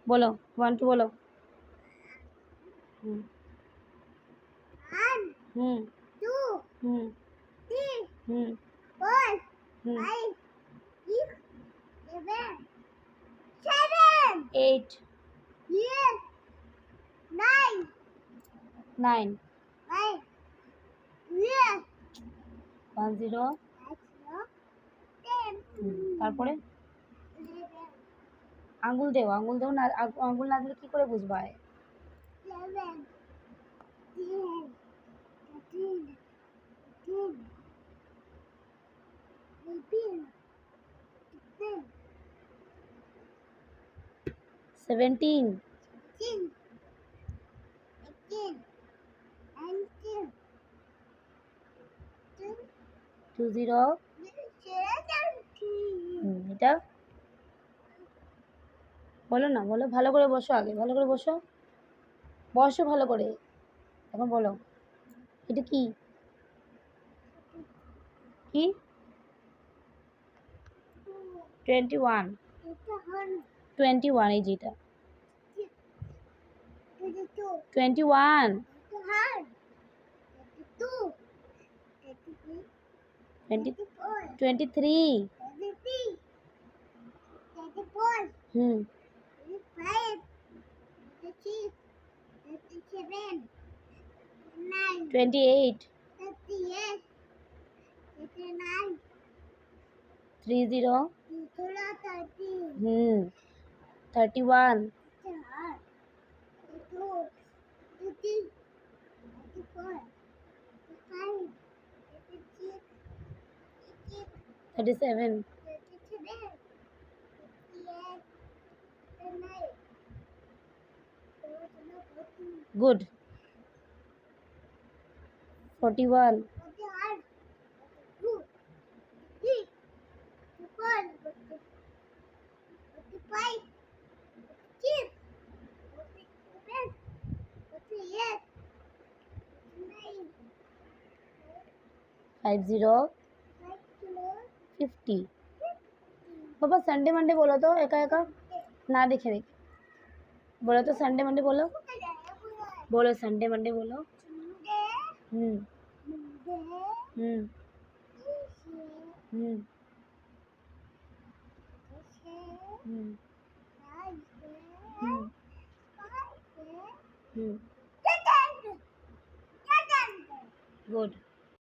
बोलो 1 2 बोलो। हम्म 1 2 हम्म 3 हम्म 4 हम्म 5 6 7 7 8 Yes 9 9 9 Yes 1 0 10 তারপরে 11 আঙ্গুল দেও না আঙ্গুল না দিলে কি করে বুঝবা 11 10 13 14 18 16 17 18 19 2 0 এটা বলো না, বলো ভালো করে বসো, আগে ভালো করে বসো, বসো ভালো করে, এখন বলো এটা কি কি 21 21 এই যেটা 21 23 হুম 28 30 হুম 31 37 good 41 50 50 पापा संडे मंडे बोलो तो एका एका ना देखे देखे बोलो तो संडे मंडे बोलो बोलो संडे मंडे बोलो हम्म हम्म हम्म हम्म हम्म गुड